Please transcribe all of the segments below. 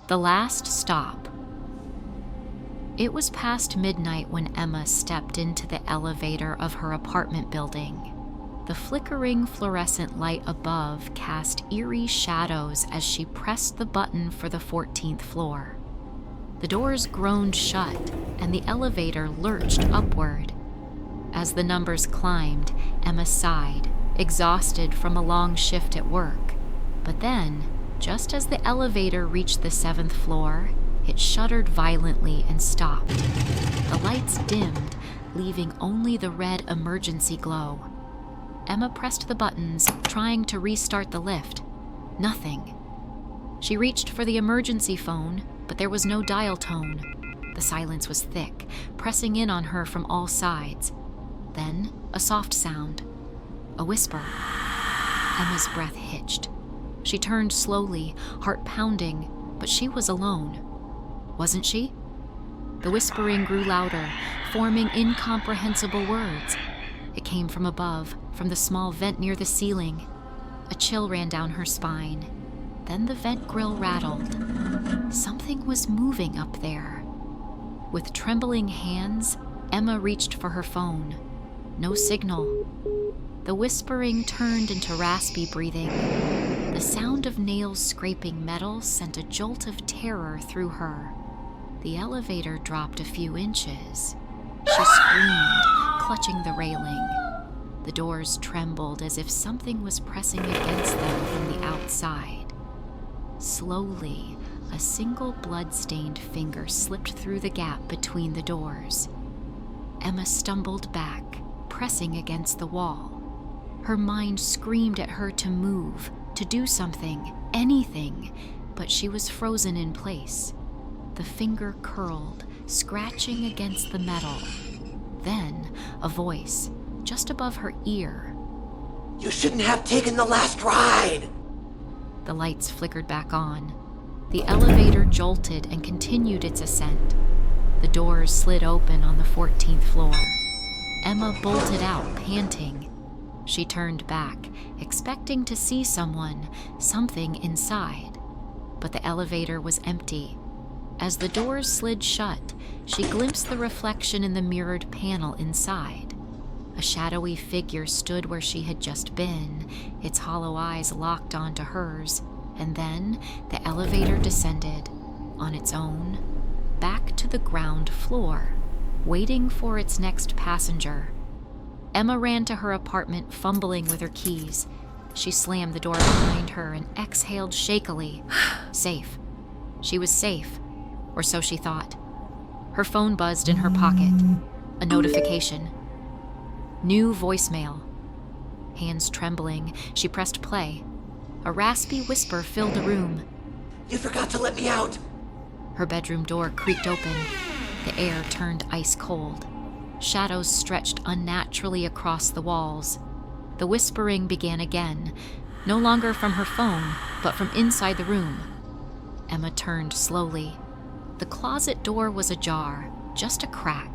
The last stop. It was past midnight when Emma stepped into the elevator of her apartment building. The flickering fluorescent light above cast eerie shadows as she pressed the button for the 14th floor. The doors groaned shut, and the elevator lurched upward. As the numbers climbed, Emma sighed, exhausted from a long shift at work. But then, just as the elevator reached the 7th floor, it shuddered violently and stopped. The lights dimmed, leaving only the red emergency glow. Emma pressed the buttons, trying to restart the lift. Nothing. She reached for the emergency phone, but there was no dial tone. The silence was thick, pressing in on her from all sides. Then, a soft sound. A whisper. Emma's breath hitched. She turned slowly, heart pounding, but she was alone. Wasn't she? The whispering grew louder, forming incomprehensible words. It came from above, from the small vent near the ceiling. A chill ran down her spine. Then the vent grill rattled. Something was moving up there. With trembling hands, Emma reached for her phone. No signal. The whispering turned into raspy breathing. The sound of nails scraping metal sent a jolt of terror through her. The elevator dropped a few inches. She screamed, clutching the railing. The doors trembled as if something was pressing against them from the outside. Slowly, a single blood-stained finger slipped through the gap between the doors. Emma stumbled back, pressing against the wall. Her mind screamed at her to move, to do something, anything, but she was frozen in place. The finger curled, scratching against the metal. Then, a voice, just above her ear. "You shouldn't have taken the last ride!" The lights flickered back on. The elevator jolted and continued its ascent. The doors slid open on the 14th floor. Emma bolted out, panting. She turned back, expecting to see someone, something inside. But the elevator was empty. As the doors slid shut, she glimpsed the reflection in the mirrored panel inside. A shadowy figure stood where she had just been, its hollow eyes locked onto hers, and then the elevator descended, on its own, back to the ground floor, waiting for its next passenger. Emma ran to her apartment, fumbling with her keys. She slammed the door behind her and exhaled shakily. Safe. She was safe, or so she thought. Her phone buzzed in her pocket. A notification. New voicemail. Hands trembling, she pressed play. A raspy whisper filled the room. "You forgot to let me out!" Her bedroom door creaked open. The air turned ice cold. Shadows stretched unnaturally across the walls. The whispering began again, no longer from her phone, but from inside the room. Emma turned slowly. The closet door was ajar, just a crack,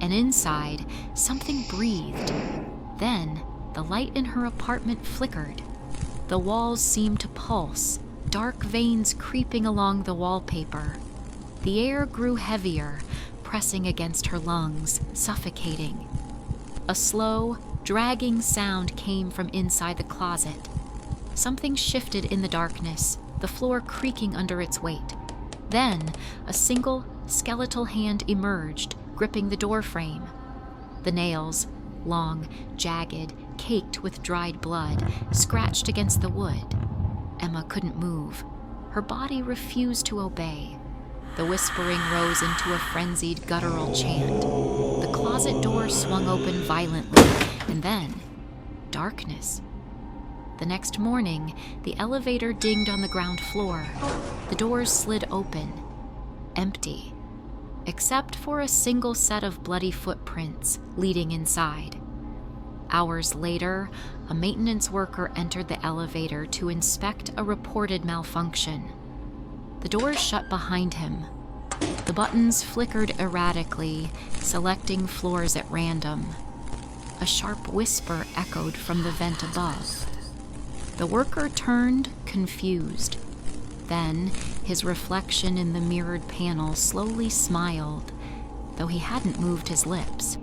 and inside, something breathed. Then, the light in her apartment flickered. The walls seemed to pulse, dark veins creeping along the wallpaper. The air grew heavier, pressing against her lungs, suffocating. A slow, dragging sound came from inside the closet. Something shifted in the darkness, the floor creaking under its weight. Then, a single, skeletal hand emerged, gripping the doorframe. The nails, long, jagged, caked with dried blood, scratched against the wood. Emma couldn't move. Her body refused to obey. The whispering rose into a frenzied, guttural chant. The closet door swung open violently, and then, darkness. The next morning, the elevator dinged on the ground floor. The doors slid open, empty, except for a single set of bloody footprints leading inside. Hours later, a maintenance worker entered the elevator to inspect a reported malfunction. The doors shut behind him. The buttons flickered erratically, selecting floors at random. A sharp whisper echoed from the vent above. The worker turned, confused. Then, his reflection in the mirrored panel slowly smiled, though he hadn't moved his lips.